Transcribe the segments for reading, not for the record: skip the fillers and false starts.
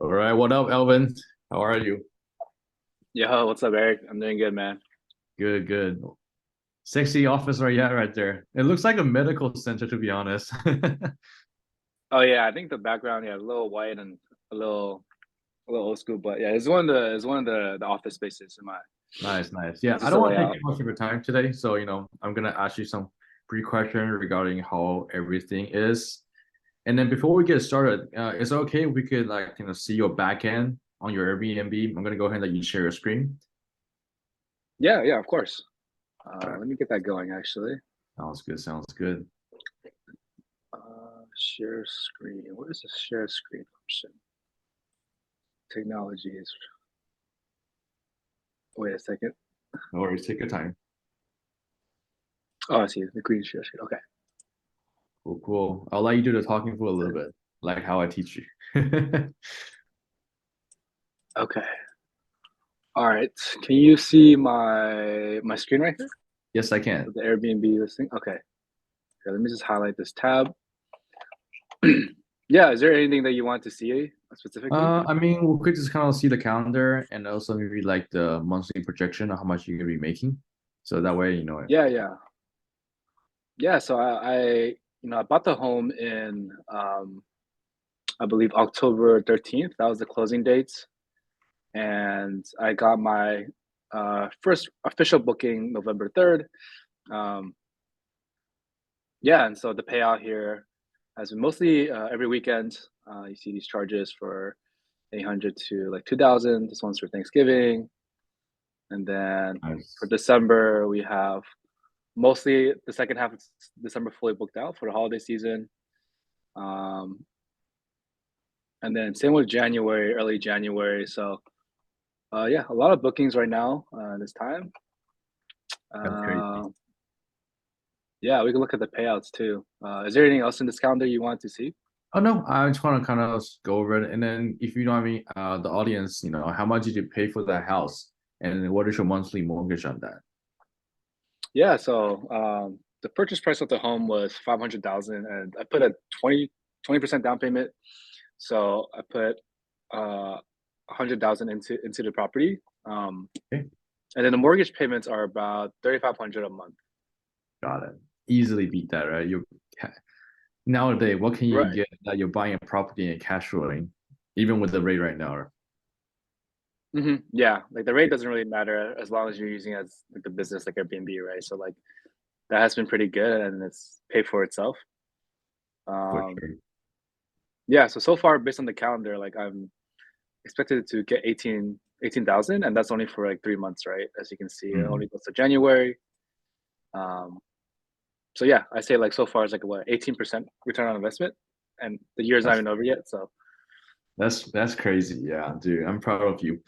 All right, what up, Alvin? How are you? Yo, what's up, Eric? I'm doing good, man. Good, good. Sexy office right, yeah, right there. It looks like a medical center, to be honest. Oh yeah, I think the background, yeah, a little white and a little a little old school, but yeah, it's one of the office spaces in my Nice, nice. Yeah, it's I just don't a want to take layout. too much of your time today, so I'm gonna ask you some pre-question regarding how everything is, and then before we get started, is it okay if we could see your back end on your Airbnb? I'm gonna go ahead and let you share your screen. Yeah, yeah, of course. All right, Let me get that going actually. sounds good, sounds good. Share screen. What is the share screen option? Technologies. Wait a second. No worries, take your time. Oh, I see the green share screen. Okay. Cool, cool. I'll let you do the talking for a little bit, like how I teach you. Okay. All right. Can you see my screen right here? Yes, I can. With the Airbnb listing? Okay. Okay, let me just highlight this tab. Yeah, is there anything that you want to see specifically? I mean, we could just kind of see the calendar and also maybe like the monthly projection of how much you're gonna be making. So that way, you know it. Yeah, yeah. Yeah, so I bought the home in I believe October 13th. That was the closing dates. And I got my first official booking November 3rd. Um, yeah, and so the payout here has been mostly every weekend. You see these charges for 800 to like 2000. This one's for Thanksgiving. And then for Nice. December, we have mostly the second half of December fully booked out for the holiday season. Um, and then same with January, early January. So yeah, a lot of bookings right now this time. That's crazy. Uh, yeah, we can look at the payouts too. Is there anything else in this calendar you want to see? Oh no, I just want to kind of go over it, and then if you know what I mean, the audience, how much did you pay for that house, and what is your monthly mortgage on that? Yeah, so the purchase price of the home was 500,000, and I put a 20% down payment. So I put 100,000 into the property. Um, Okay, and then the mortgage payments are about 3,500 a month. got it. Easily beat that, right? You nowadays, what can you Right. get that you're buying a property and cash flowing, even with the rate right now? Yeah, like the rate doesn't really matter as long as you're using it as like the business like Airbnb, right? So like that has been pretty good and it's paid for itself. For Um, sure. yeah, so far based on the calendar, like I'm expected to get 18,000, and that's only for like 3 months, right? As you can see, it only Mm. goes to January. Um, so yeah, I say like so far it's like what 18% return on investment, and the year's not That's even over yet. So that's crazy. Yeah, dude, I'm proud of you.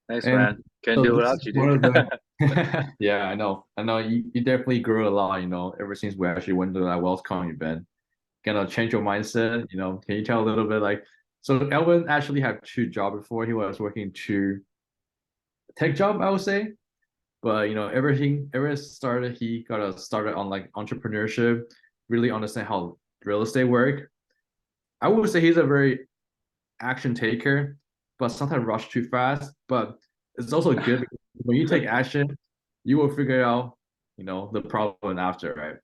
thanks, And man. Can't so do it this is without you, one dude. of the yeah, I know you definitely grew a lot, ever since we actually went to that WealthCon event. Gonna change your mindset, can you tell a little bit so Elvin actually had two jobs before. He was working two tech job, I would say. But everything ever started, he got started on like entrepreneurship, really understand how real estate work. I would say he's a very action taker, but sometimes rush too fast. But it's also good because when you take action, you will figure out, the problem after, right?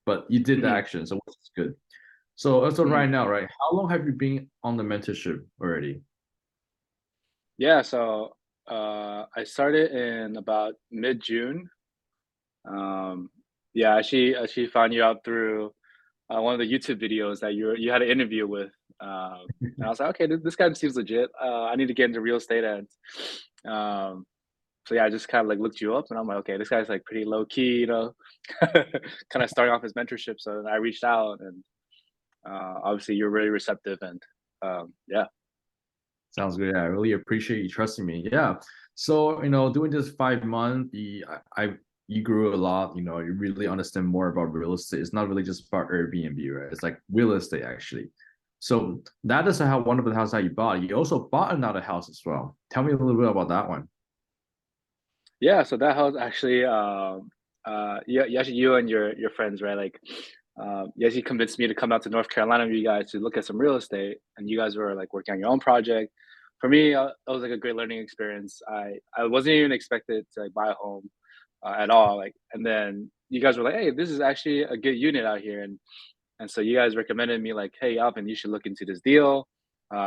But you did the Mhm, action, so which is good. So mhm. right now, right? How long have you been on the mentorship already? Yeah, so I started in about mid June. Um, yeah, I actually found you out through one of the YouTube videos that you had an interview with. And I was like, okay, this guy seems legit. I need to get into real estate, and um, so yeah, I just kind of like looked you up, and I'm like, okay, this guy's like pretty low key, kind of starting off his mentorship. So I reached out, and obviously you're really receptive, and yeah. Sounds good. Yeah, I really appreciate you trusting me. Yeah. So, doing this 5 months, you grew a lot. You really understand more about real estate. It's not really just about Airbnb, right? It's like real estate actually. So that is how one of the houses that you bought. You also bought another house as well. Tell me a little bit about that one. Yeah, so that house actually, yeah, actually you and your friends, right? Like, He actually convinced me to come out to North Carolina with you guys to look at some real estate, and you guys were like working on your own project. For me, that was like a great learning experience. I wasn't even expected to like buy a home at all. Like, and then you guys were like, "Hey, this is actually a good unit out here," and so you guys recommended me like, "Hey, Alvin, you should look into this deal.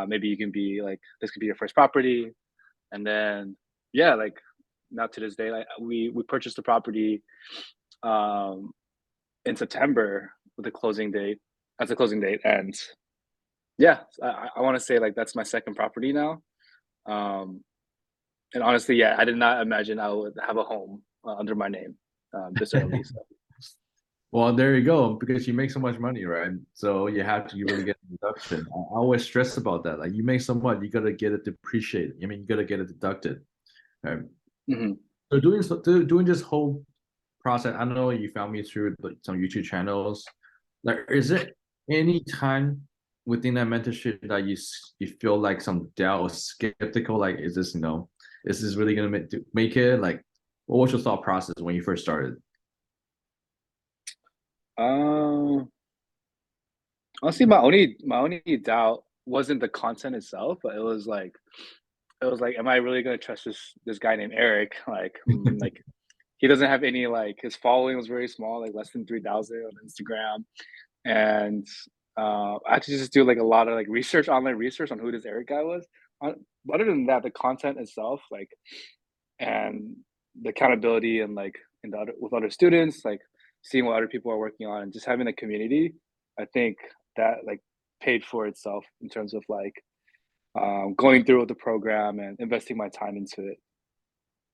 Maybe you can be like this could be your first property." And then yeah, like now to this day, like we purchased the property um, in September with the closing date as a closing date, and yeah, I want to say like that's my second property now. Um, and honestly, yeah, I did not imagine I would have a home under my name this early. So Well, there you go, because you make so much money, right? So you have to really get a deduction. I always stress about that. Like you make so much, you gotta get it depreciated. I mean, you gotta get it deducted. Right? mhm. So doing this whole process, I know you found me through like some YouTube channels. Like, is it any time within that mentorship that you feel like some doubt or skeptical? Like, is this is this really gonna make it? Like, what was your thought process when you first started? um, honestly, my only doubt wasn't the content itself, but it was like, am I really gonna trust this guy named Eric? Like he doesn't have any like his following was very small, like less than 3,000 on Instagram, and I had to just do like a lot of like research, online research on who this Eric guy was. Uh, Other than that, the content itself, like and the accountability and like in the other with other students, like seeing what other people are working on and just having a community, I think that like paid for itself in terms of like going through with the program and investing my time into it.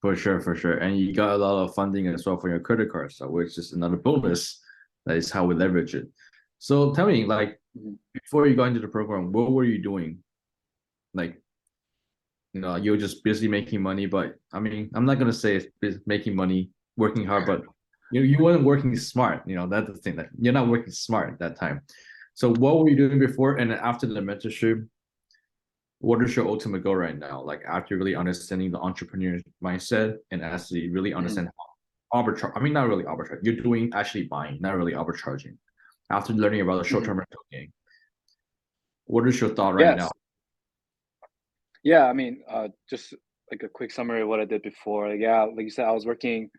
For sure, for sure. And you got a lot of funding as well for your credit card, so which is another bonus. That is how we leverage it. So tell me, like, Mhm. before you got into the program, what were you doing? Like, you were just busy making money, but I mean, I'm not gonna say it's making money, working hard, but you weren't working smart. That's the thing, that you're not working smart at that time. So what were you doing before and after the mentorship? What is your ultimate goal right now? Like after really understanding the entrepreneur mindset and actually really Mhm. understand arbitrage. I mean, not really arbitrage. You're doing actually buying, not really arbitraging. After learning about the Mhm. short-term rental game, what is your thought right now? Yes. Yeah. I mean, just like a quick summary of what I did before. Like, yeah, like you said, I was working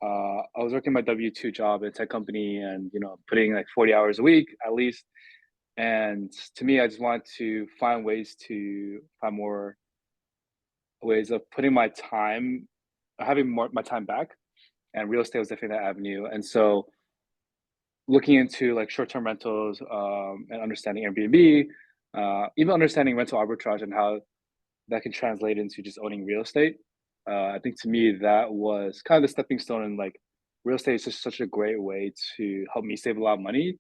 my W-2 job at a tech company and, putting like 40 hours a week at least. And to me, I just wanted to find more ways of putting my time, having more my time back. And real estate was definitely that avenue. And so looking into like short-term rentals and understanding Airbnb, even understanding rental arbitrage and how that can translate into just owning real estate. I think to me that was kind of the stepping stone, and like real estate is just such a great way to help me save a lot of money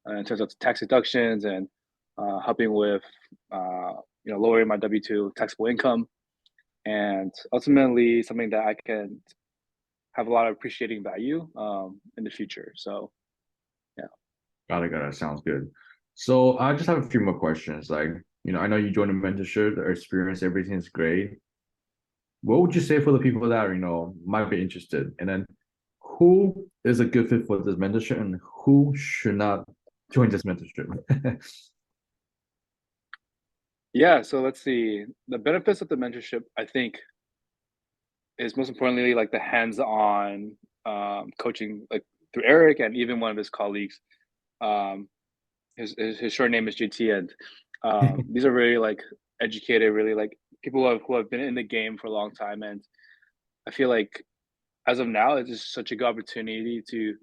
in terms of tax deductions and helping with lowering my W-2 taxable income, and ultimately something that I can have a lot of appreciating value in the future. So yeah. Got it. Sounds good. So I just have a few more questions. Like, I know you joined the mentorship, the experience, everything is great. What would you say for the people that might be interested? And then who is a good fit for this mentorship and who should not join this mentorship? Yeah, so let's see. The benefits of the mentorship, I think, is most importantly like the hands-on coaching, like through Eric and even one of his colleagues. Um, his short name is GT, and these are really like educated, really like people who have been in the game for a long time. And I feel like as of now, it's just such a good opportunity to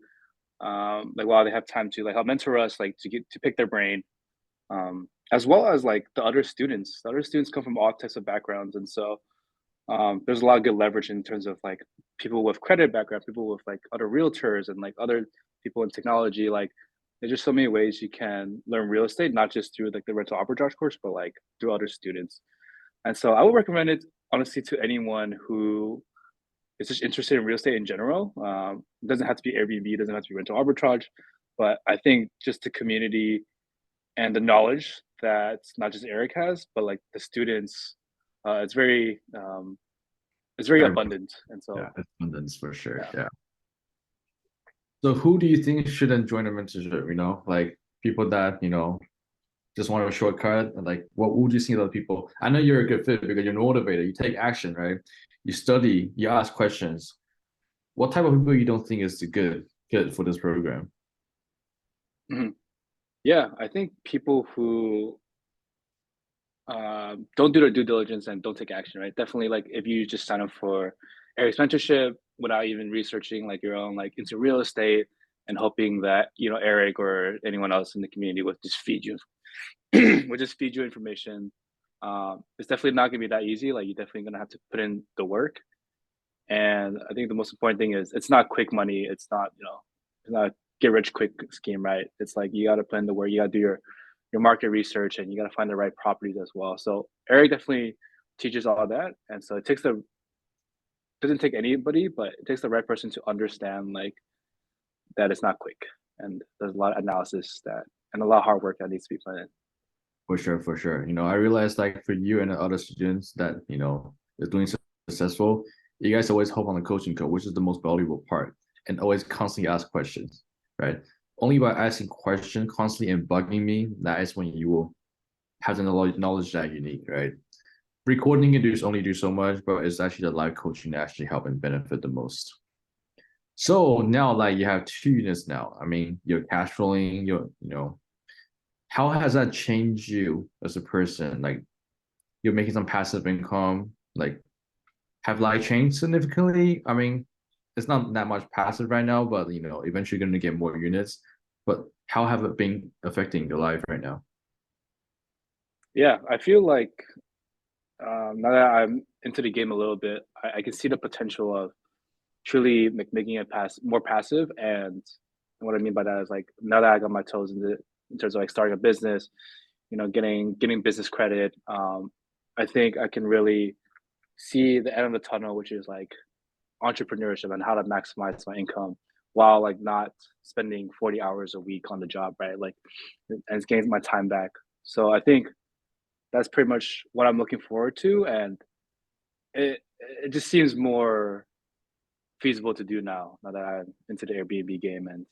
like while they have time to like help mentor us, like to pick their brain, as well as like the other students. The other students come from all types of backgrounds, and so there's a lot of good leverage in terms of like people with credit background, people with like other realtors, and like other people in technology. Like there's just so many ways you can learn real estate, not just through like the rental arbitrage course, but like through other students. And so I would recommend it honestly to anyone who is just interested in real estate in general. It doesn't have to be Airbnb, it doesn't have to be rental arbitrage, but I think just the community and the knowledge that not just Eric has, but like the students, it's very That, abundant. And yeah, so abundance for sure. yeah. Yeah. So who do you think shouldn't join a mentorship? Like people that, just want a shortcut. And like, what would you see other people? I know you're a good fit because you're motivated. You take action, right? You study, you ask questions. What type of people you don't think is the good fit for this program? Mhm. Yeah, I think people who don't do their due diligence and don't take action, right? Definitely, like if you just sign up for Eric's mentorship without even researching like your own like into real estate and hoping that Eric or anyone else in the community would just feed you, would just feed you information. It's definitely not gonna be that easy. Like you're definitely gonna have to put in the work. And I think the most important thing is it's not quick money. It's not, it's not a get rich quick scheme, right? It's like you got to put in the work. You got to do your market research, and you got to find the right properties as well. So Eric definitely teaches all of that, and so it takes the doesn't take anybody, but it takes the right person to understand like that it's not quick, and there's a lot of analysis that and a lot of hard work that needs to be put in. For sure, for sure. I realized like for you and the other students that, is doing successful, you guys always hope on the coaching code, which is the most valuable part, and always constantly ask questions, right? Only by asking questions constantly and bugging me, that is when you will have the knowledge that you need, right? Recording it is only do so much, but it's actually the live coaching that actually help and benefit the most. So now like you have 2 units now. I mean, you're cash flowing, how has that changed you as a person? Like you're making some passive income, like have life changed significantly? I mean, it's not that much passive right now, but eventually you're gonna get more units. But how have it been affecting your life right now? Yeah, I feel like now that I'm into the game a little bit, I can see the potential of truly making it more passive. And what I mean by that is like now that I got my toes in terms of like starting a business, getting business credit. I think I can really see the end of the tunnel, which is like entrepreneurship and how to maximize my income while like not spending 40 hours a week on the job, right? Like, and it's getting my time back. So I think that's pretty much what I'm looking forward to, and it just seems more feasible to do now that I'm into the Airbnb game and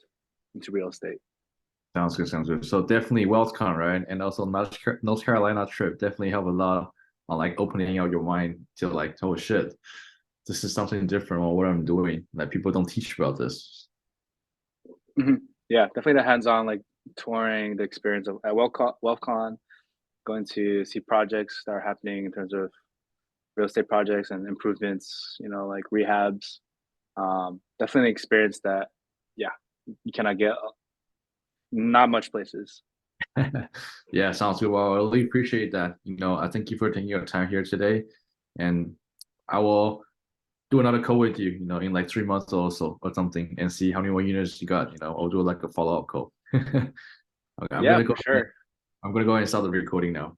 into real estate. Sounds good, sounds good. So definitely WealthCon, right? And also North Carolina trip definitely help a lot on like opening out your mind to like, oh shit, this is something different on what I'm doing. Like people don't teach about this. Hmm. Yeah, definitely the hands-on like touring, the experience of at WealthCon, going to see projects that are happening in terms of real estate projects and improvements, like rehabs. Definitely experience that. Yeah, you cannot get not much places. Yeah, sounds good. Well, I really appreciate that. I thank you for taking your time here today. And I will do another call with you, in like 3 months or so or something and see how many more units you got. I'll do like a follow-up call. Okay, Yeah, for sure. I'm gonna go and start the recording now.